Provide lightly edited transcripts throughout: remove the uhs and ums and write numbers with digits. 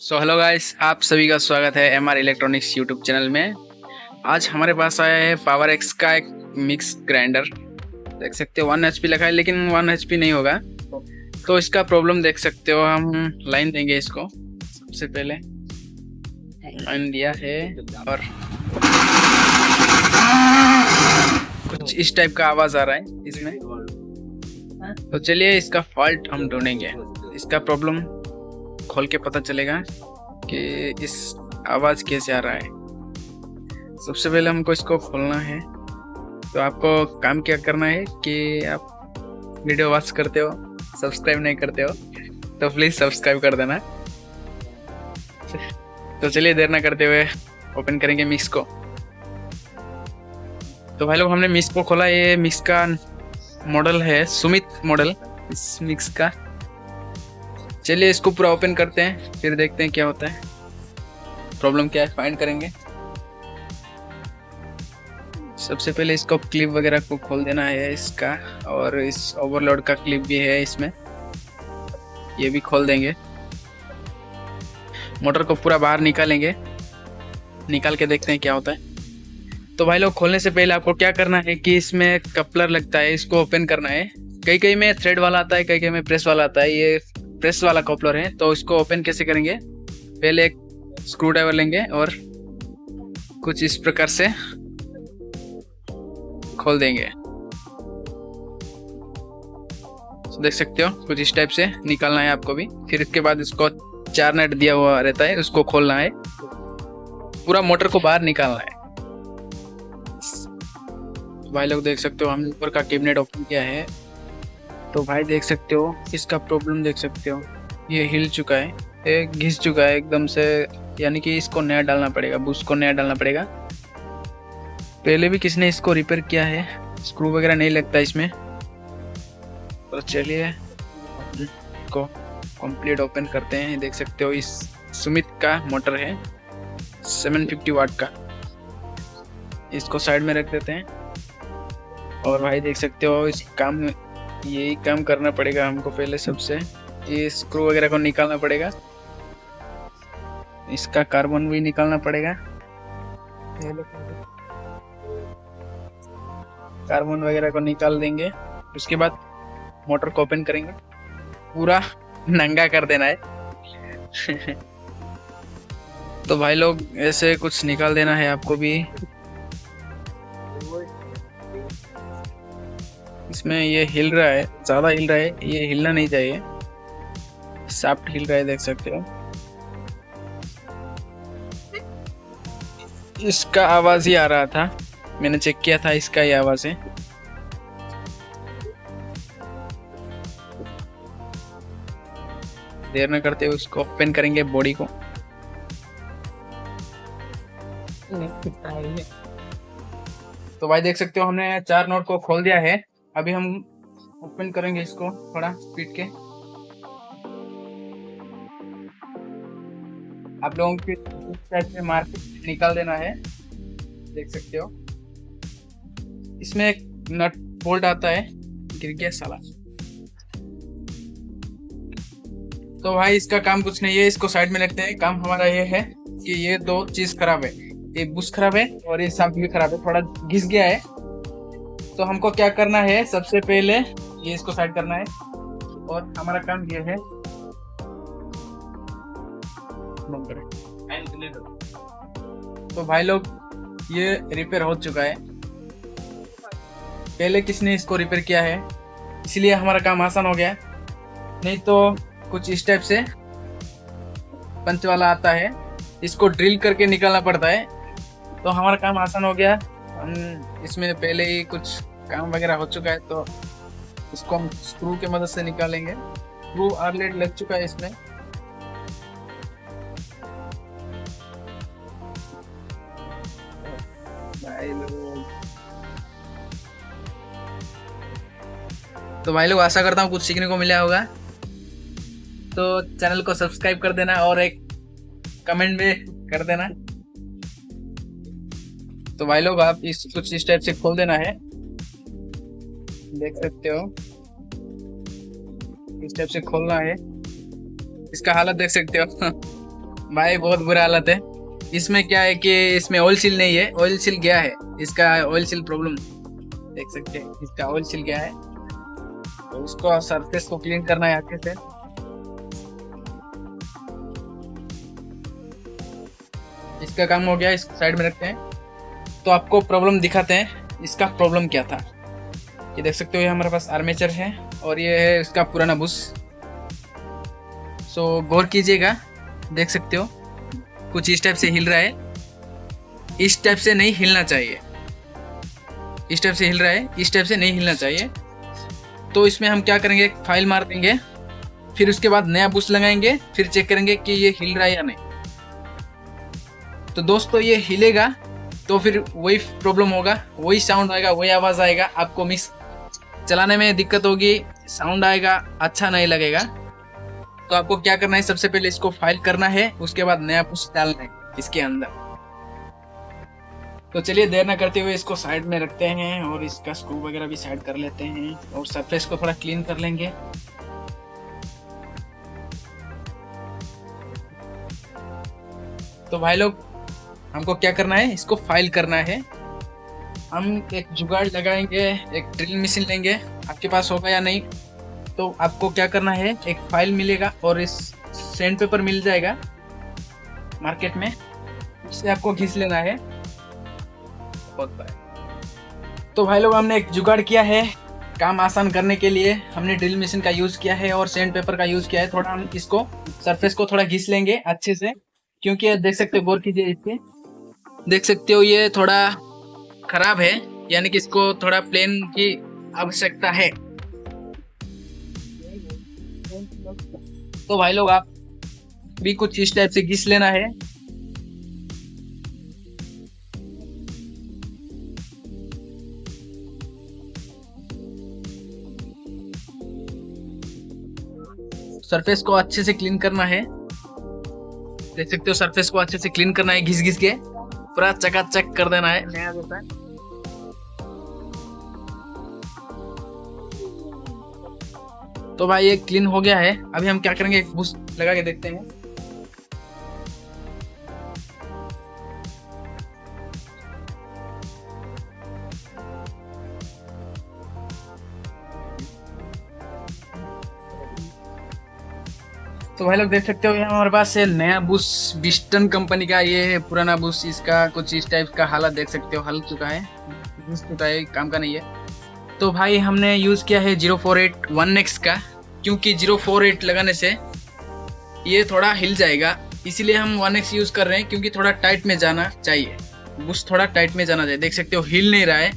So hello guys, आप सभी का स्वागत है एमआर इलेक्ट्रॉनिक्स यूट्यूब चैनल में। आज हमारे पास आया है पावर एक्स का एक मिक्स ग्राइंडर। देख सकते हो 1 HP लिखा है, लेकिन 1 HP नहीं होगा। तो इसका प्रॉब्लम देख सकते हो। हम लाइन देंगे इसको। सबसे पहले लाइन दिया है और कुछ इस टाइप का आवाज आ रहा है इसमें। तो चलिए इसका फॉल्ट हम ढूंढेंगे। इसका प्रॉब्लम खोल के पता चलेगा कि इस आवाज कैसे आ रहा है। सबसे पहले हमको इसको खोलना है। तो आपको काम क्या करना है कि आप वीडियो वॉच करते हो, सब्सक्राइब नहीं करते हो तो प्लीज सब्सक्राइब कर देना। तो चलिए देर ना करते हुए ओपन करेंगे मिक्स को। तो भाई लोग, हमने मिक्स को खोला। ये मिक्स का मॉडल है सुमित मॉडल इस मिक्स का। चलिए इसको पूरा ओपन करते हैं, फिर देखते हैं क्या होता है, प्रॉब्लम क्या है, फाइंड करेंगे। सबसे पहले इसको क्लिप वगैरह को खोल देना है इसका, और इस ओवरलोड का क्लिप भी है इसमें, ये भी खोल देंगे। मोटर को पूरा बाहर निकालेंगे, निकाल के देखते हैं क्या होता है। तो भाई लोग, खोलने से पहले आपको क्या करना है कि इसमें कपलर लगता है, इसको ओपन करना है। कई कई में थ्रेड वाला आता है, कई कई में प्रेस वाला आता है। ये प्रेस वाला कपलर है। तो इसको ओपन कैसे करेंगे, पहले एक स्क्रू ड्राइवर लेंगे और कुछ इस प्रकार से खोल देंगे। तो देख सकते हो कुछ इस टाइप से निकालना है आपको भी। फिर इसके बाद इसको 4 नट दिया हुआ रहता है, उसको खोलना है, पूरा मोटर को बाहर निकालना है। भाई लोग देख सकते हो, हमने ऊपर का कैबिनेट ओपन किया है। तो भाई देख सकते हो इसका प्रॉब्लम देख सकते हो, ये हिल चुका है, ये घिस चुका है एकदम से। यानी कि इसको नया डालना पड़ेगा, बुश को नया डालना पड़ेगा। पहले भी किसी ने इसको रिपेयर किया है, स्क्रू वगैरह नहीं लगता इसमें। तो चलिए इसको कंप्लीट ओपन करते हैं। देख सकते हो इस सुमित का मोटर है 750 वाट का। इसको साइड में रख देते हैं। और भाई देख सकते हो इस काम में यही काम करना पड़ेगा हमको। पहले सबसे ये स्क्रू वगैरह को निकालना पड़ेगा, इसका कार्बन भी निकालना पड़ेगा। कार्बन वगैरह को निकाल देंगे। उसके बाद मोटर को ओपन करेंगे, पूरा नंगा कर देना है। तो भाई लोग ऐसे कुछ निकाल देना है आपको भी। इसमें ये हिल रहा है, ज्यादा हिल रहा है, ये हिलना नहीं चाहिए। शाफ्ट हिल रहा है, देख सकते हो। इसका आवाज ही आ रहा था, मैंने चेक किया था, इसका ही आवाज है। देर न करते हुए उसको ओपन करेंगे बॉडी को। तो भाई देख सकते हो हमने 4 नोट को खोल दिया है। अभी हम ओपन करेंगे इसको थोड़ा स्पीड के। आप लोगों के टाइप से मार्केट निकाल देना है, देख सकते हो। इसमें एक नट बोल्ट आता है, गिर गया साला। तो भाई इसका काम कुछ नहीं है, इसको साइड में रखते हैं। काम हमारा ये है कि ये 2 चीज खराब है, ये बुश खराब है और ये शाफ्ट भी खराब है, थोड़ा घिस गया है। तो हमको क्या करना है, सबसे पहले ये इसको साइड करना है और हमारा काम ये है। तो भाई लोग ये रिपेयर हो चुका है, पहले किसने इसको रिपेयर किया है, इसलिए हमारा काम आसान हो गया। नहीं तो कुछ इस टाइप से पंच वाला आता है, इसको ड्रिल करके निकालना पड़ता है। तो हमारा काम आसान हो गया। हम इसमें पहले ही कुछ काम वगैरह हो चुका है, तो इसको हम स्क्रू की मदद से निकालेंगे। स्क्रू ऑलरेडी लग चुका है इसमें। तो भाई लोग आशा करता हूँ कुछ सीखने को मिला होगा। तो चैनल को सब्सक्राइब कर देना और एक कमेंट में कर देना। तो भाई लोग आप इस कुछ इस टाइप से खोल देना है, देख सकते हो इस टाइप से खोलना है। इसका हालत देख सकते हो। भाई बहुत बुरा हालत है। इसमें क्या है कि इसमें ऑयल सील नहीं है, ऑयल सील गया है। इसका ऑयल सील प्रॉब्लम देख सकते हैं, इसका ऑयल सील गया है। तो उसको सरफेस को क्लीन करना है अच्छे से। इसका काम हो गया, इसको साइड में रखते हैं। तो आपको प्रॉब्लम दिखाते हैं इसका प्रॉब्लम क्या था। ये देख सकते हो, ये हमारे पास आर्मेचर है और ये है इसका पुराना बुश। सो गौर कीजिएगा, देख सकते हो कुछ इस टाइप से हिल रहा है। इस टाइप से नहीं हिलना चाहिए, इस टाइप से हिल रहा है, इस टाइप से नहीं हिलना चाहिए। तो इसमें हम क्या करेंगे, एक फाइल मार देंगे, फिर उसके बाद नया बुश लगाएंगे, फिर चेक करेंगे कि ये हिल रहा है या नहीं। तो दोस्तों ये हिलेगा तो फिर वही प्रॉब्लम होगा, वही साउंड आएगा, वही आवाज़ आएगा। आपको मिक्स चलाने में दिक्कत होगी, साउंड आएगा, अच्छा नहीं लगेगा। तो आपको क्या करना है, सबसे पहले इसको फाइल करना है, उसके बाद नया बुश डालना है इसके अंदर। तो चलिए देर ना करते हुए इसको साइड में रखते हैं और इसका स्क्रू वगैरह भी साइड कर लेते हैं और सरफेस को थोड़ा क्लीन कर लेंगे। तो भाई लोग हमको क्या करना है, इसको फाइल करना है। हम एक जुगाड़ लगाएंगे, एक ड्रिल मशीन लेंगे, आपके पास होगा या नहीं। तो आपको क्या करना है, एक फाइल मिलेगा और इस सैंड पेपर मिल जाएगा मार्केट में, इससे आपको घिस लेना है। तो भाई लोग हमने एक जुगाड़ किया है काम आसान करने के लिए। हमने ड्रिल मशीन का यूज किया है और सैंड पेपर का यूज किया है। थोड़ा हम इसको सरफेस को थोड़ा घिस लेंगे अच्छे से, क्योंकि देख सकते हो, गौर कीजिए इसके, देख सकते हो ये थोड़ा खराब है, यानी कि इसको थोड़ा प्लेन की आवश्यकता है। तो भाई लोग आप भी कुछ इस टाइप से घिस लेना है। सरफेस को अच्छे से क्लीन करना है, देख सकते हो सरफेस को अच्छे से क्लीन करना है, घिस घिस के पूरा चकाचक कर देना है, नया जैसा। तो भाई ये क्लीन हो गया है। अभी हम क्या करेंगे, एक बुश लगा के देखते हैं। तो भाई लोग देख सकते हो, यहाँ हमारे पास है नया बुश, बिस्टन कंपनी का। ये है पुराना बुश, इसका कुछ इस टाइप का हालत देख सकते हो, हल चुका है, घिस चुका है, काम का नहीं है। तो भाई हमने यूज़ किया है 048 1X का, क्योंकि 048 लगाने से ये थोड़ा हिल जाएगा, इसीलिए हम 1X यूज़ कर रहे हैं, क्योंकि थोड़ा टाइट में जाना चाहिए, बुश थोड़ा टाइट में जाना चाहिए। देख सकते हो हिल नहीं रहा है,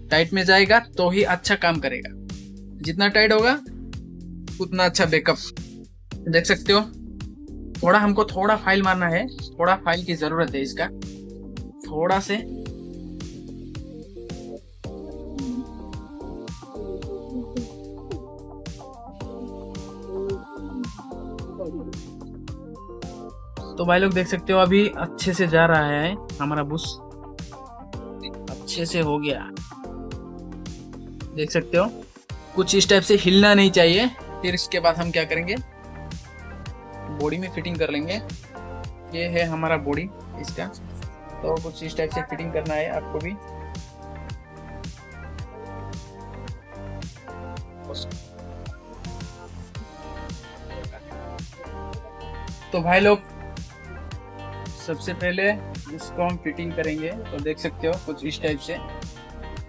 टाइट में जाएगा तो ही अच्छा काम करेगा। जितना टाइट होगा उतना अच्छा बैकअप। देख सकते हो, थोड़ा हमको थोड़ा फाइल मारना है, थोड़ा फाइल की ज़रूरत है इसका, थोड़ा से। तो भाई लोग देख सकते हो, अभी अच्छे से जा रहा है हमारा बुश, अच्छे से हो गया, देख सकते हो। कुछ इस टाइप से हिलना नहीं चाहिए। फिर इसके बाद हम क्या करेंगे, बॉडी में फिटिंग कर लेंगे। ये है हमारा बॉडी इसका, तो कुछ इस टाइप से फिटिंग करना है आपको भी। तो भाई लोग सबसे पहले इसको हम फिटिंग करेंगे। तो देख सकते हो कुछ इस टाइप से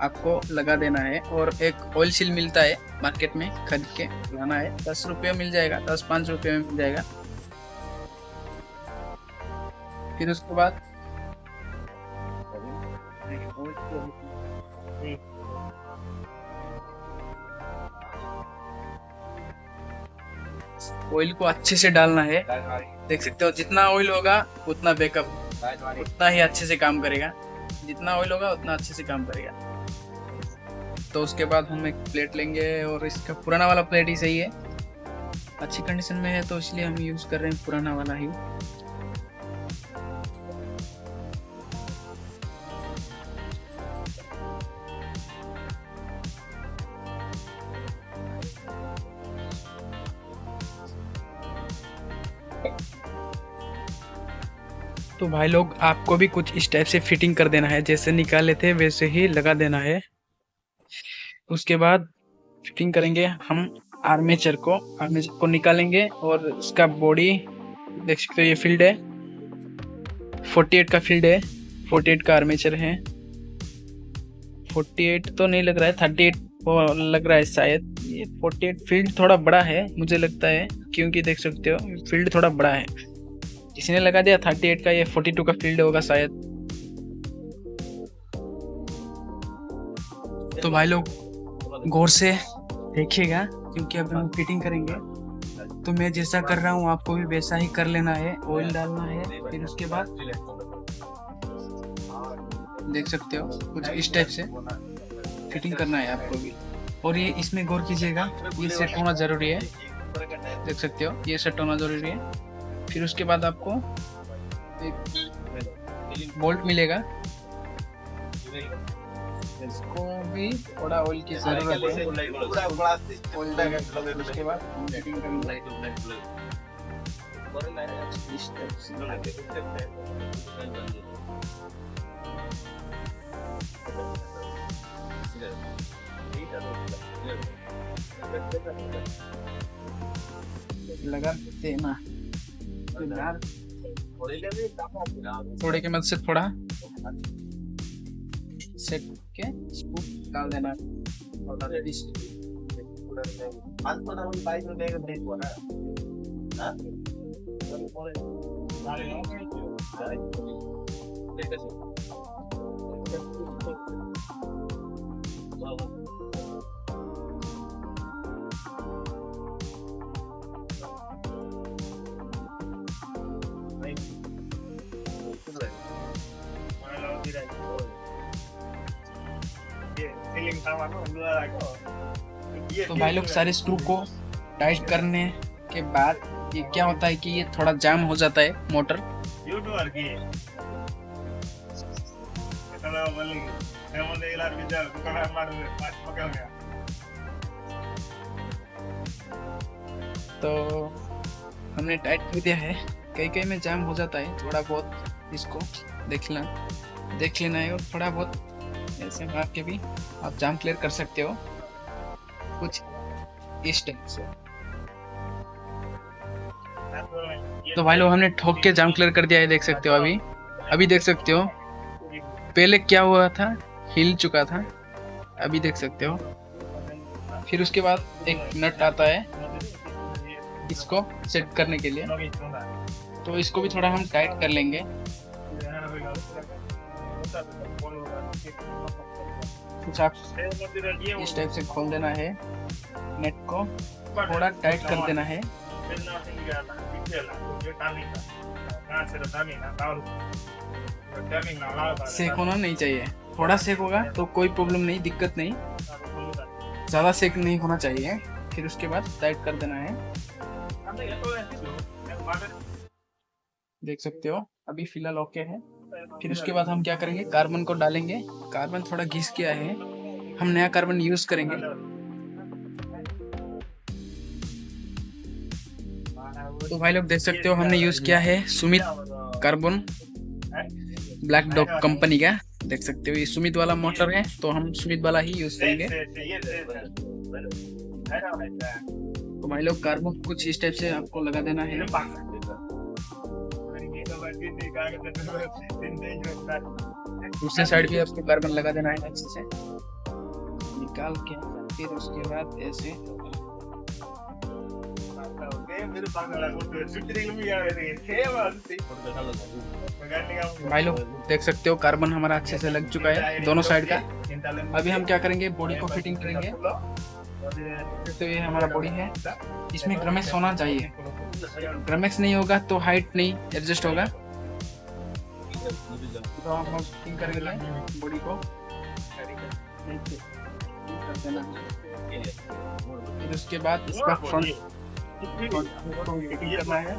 आपको लगा देना है, और एक ऑयल सील मिलता है मार्केट में, खरीद के लाना है। 10 रुपये मिल जाएगा, 10-5 रुपये में मिल जाएगा। फिर उसके बाद ऑयल को अच्छे से डालना है। देख सकते हो, जितना ऑयल होगा उतना बैकअप, उतना ही अच्छे से काम करेगा। जितना ऑयल होगा उतना अच्छे से काम करेगा। तो उसके बाद हम एक प्लेट लेंगे, और इसका पुराना वाला प्लेट ही सही है, अच्छी कंडीशन में है, तो इसलिए हम यूज़ कर रहे हैं पुराना वाला ही। तो भाई लोग आपको भी कुछ इस टाइप से फिटिंग कर देना है, जैसे निकाले थे वैसे ही लगा देना है। उसके बाद फिटिंग करेंगे हम आर्मेचर को निकालेंगे और उसका बॉडी देख सकते हो, ये फील्ड है 48 का फील्ड है, 48 का आर्मेचर है। 48 तो नहीं लग रहा है, 38 वो लग रहा है शायद। ये 48 फील्ड थोड़ा बड़ा है मुझे लगता है, क्योंकि देख सकते हो फील्ड थोड़ा बड़ा है। जिसने लगा दिया 38 का, ये 42 का फील्ड होगा शायद। तो भाई लोग गौर से देखिएगा, क्योंकि अब हम फिटिंग करेंगे तो मैं जैसा कर रहा हूँ आपको भी वैसा ही कर लेना है। ऑयल डालना है, फिर उसके बाद देख सकते हो कुछ इस टाइप से फिटिंग करना है आपको भी। और ये इसमें गौर कीजिएगा, ये सेट होना जरूरी है, देख सकते हो ये सेट होना जरूरी है। फिर उसके बाद आपको एक बोल्ट मिलेगा, इसको भी थोड़ा ऑयल की जरूरत है। उसके बाद फिटिंग करेंगे। लगा देना थोड़े के मदद से, थोड़ा सेट के स्कूप डाल देना। तो भाई लोग सारे स्क्रू को टाइट करने के बाद ये क्या होता है कि ये थोड़ा जाम हो जाता है मोटर। तो हमने टाइट कर दिया है, कहीं कहीं में जाम हो जाता है थोड़ा बहुत, इसको देख लेना है। और थोड़ा बहुत ऐसे मार के भी आप जाम क्लियर कर सकते हो कुछ इस टाइप से। तो भाई लोग हमने ठोक के जाम क्लियर कर दिया है, देख सकते हो। अभी देख सकते हो पहले क्या हुआ था, हिल चुका था, अभी देख सकते हो। फिर उसके बाद एक नट आता है इसको सेट करने के लिए, तो इसको भी थोड़ा हम टाइट कर लेंगे। कुछ आप इस टाइप से खोल देना है, नेट को थोड़ा टाइट कर देना है। सेक होना नहीं चाहिए, थोड़ा सेक होगा तो कोई प्रॉब्लम नहीं, दिक्कत नहीं, ज़्यादा सेक नहीं होना चाहिए। फिर उसके बाद टाइट कर देना है, देख सकते हो अभी फिलहाल ओके है। फिर उसके बाद हम क्या करेंगे, कार्बन को डालेंगे। कार्बन थोड़ा घिस गया है, हम नया कार्बन यूज करेंगे। तो भाई लोग देख सकते हो हमने यूज किया है Sumit carbon black dog company का, देख सकते हो ये सुमित वाला मोटर है, तो हम सुमित वाला ही यूज करेंगे। तो भाई लोग कार्बन कुछ इस टाइप से आपको लगा देना है। दूसरे साइड भी आपको कार्बन लगा देना है अच्छे से निकाल के। फिर उसके बाद ऐसे भाई लोग देख सकते हो कार्बन हमारा अच्छे से लग चुका है दोनों साइड का। अभी हम क्या करेंगे, बॉडी को फिटिंग करेंगे। तो ये हमारा बॉडी है, इसमें ग्रमेक्स होना चाहिए, ग्रमेक्स नहीं होगा तो हाइट नहीं एडजस्ट होगा। तो हम फिटिंग करेंगे बॉडी को, फिर उसके बाद इसका फ्रंट करना है।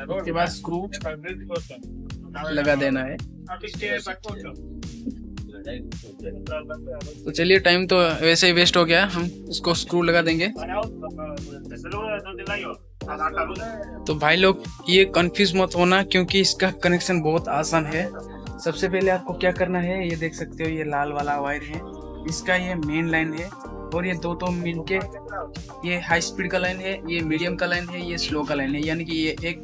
उसके बाद स्क्रू लगा देना है। तो चलिए, टाइम तो वैसे ही वेस्ट हो गया, हम इसको स्क्रू लगा देंगे। तो भाई लोग ये कंफ्यूज मत होना, क्योंकि इसका कनेक्शन बहुत आसान है। सबसे पहले आपको क्या करना है, ये देख सकते हो ये लाल वाला वायर है, इसका ये मेन लाइन है, और ये दो मिलके ये हाई स्पीड का लाइन है, ये मीडियम का लाइन है, ये स्लो का लाइन है, यानी कि ये एक,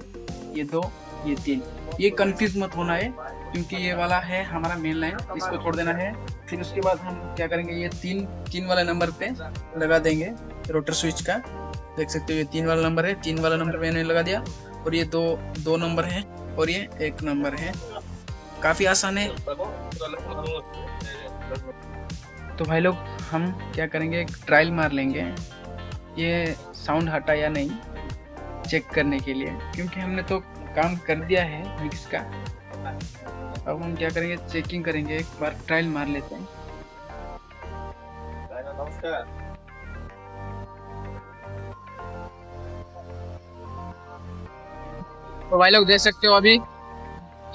ये दो, ये तीन। ये कंफ्यूज मत होना है, क्योंकि ये वाला है हमारा मेन लाइन, इसको छोड़ देना है। फिर उसके बाद हम क्या करेंगे, ये तीन वाला नंबर पे लगा देंगे रोटर स्विच का। देख सकते हो ये 3 वाला नंबर है, 3 वाला नंबर मैंने लगा दिया, और ये दो नंबर है, और ये 1 नंबर है। काफ़ी आसान है। तो भाई लोग हम क्या करेंगे, एक ट्रायल मार लेंगे, ये साउंड हटा या नहीं चेक करने के लिए, क्योंकि हमने तो काम कर दिया है मिक्स का। अब हम क्या करेंगे, चेकिंग करेंगे, एक बार ट्रायल मार लेते हैं। तो भाई लोग देख सकते हो अभी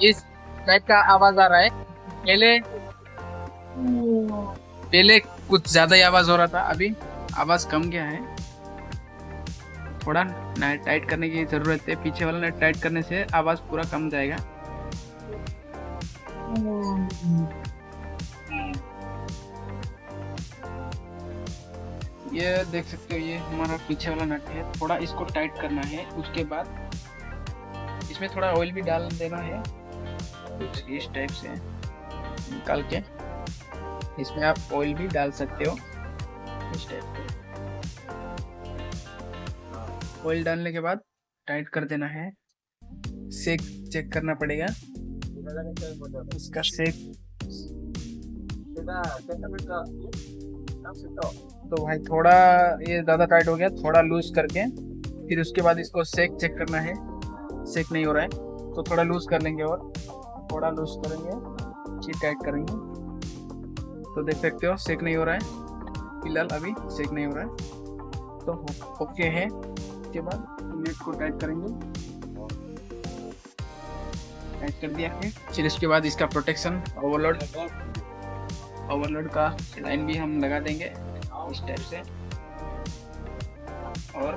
इस टाइप का आवाज आ रहा है। पहले कुछ ज्यादा ही आवाज हो रहा था, अभी आवाज कम गया है। थोड़ा नट टाइट करने की जरूरत है, पीछे वाला नट टाइट करने से आवाज पूरा कम जाएगा। ये देख सकते हो ये हमारा पीछे वाला नट है, थोड़ा इसको टाइट करना है। उसके बाद इसमें थोड़ा ऑयल भी डाल देना है, कुछ इस टाइप से निकाल के इसमें आप ऑयल भी डाल सकते हो, इस टाइप से। ऑयल डालने के बाद टाइट कर देना है। सेक चेक करना पड़ेगा इसका सेक। तो भाई थोड़ा ये ज़्यादा टाइट हो गया, थोड़ा लूज करके फिर उसके बाद इसको सेक चेक करना है। सेक नहीं हो रहा है तो थोड़ा लूज कर लेंगे, और थोड़ा लूज करेंगे, फिर टाइट करेंगे। तो देख सकते हो सेक नहीं हो रहा है, फिलहाल अभी सेक नहीं हो रहा है, तो ओके है। उसके बाद नेट को टाइट करेंगे, टाइट कर दिया है। फिर उसके बाद इसका प्रोटेक्शन ओवरलोड का लाइन भी हम लगा देंगे इस टाइप से। और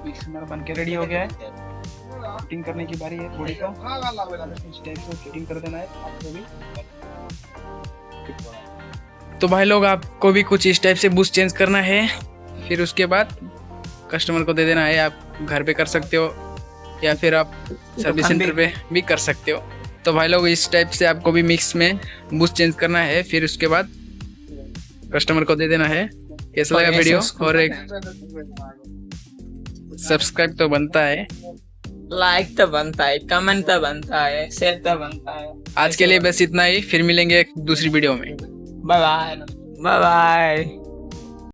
मिक्सर बन के रेडी हो गया है। फिटिंग करने की बारी है बॉडी का, इस टाइप से फिटिंग कर देना है आपको भी। तो भाई लोग आपको भी कुछ इस टाइप से बूस्ट चेंज करना है, फिर उसके बाद कस्टमर को दे देना है। आप घर पे कर सकते हो या फिर आप सर्विस सेंटर पे भी कर सकते हो। तो भाई लोग इस टाइप से आपको भी मिक्स में बूस्ट चेंज करना है, फिर उसके बाद कस्टमर को दे देना है। कैसा लगा वीडियो, और एक सब्सक्राइब तो बनता है, लाइक तो बनता है, कमेंट तो बनता है, शेयर तो बनता है। आज के लिए बस इतना ही, फिर मिलेंगे एक दूसरी वीडियो में। Bye bye bye bye.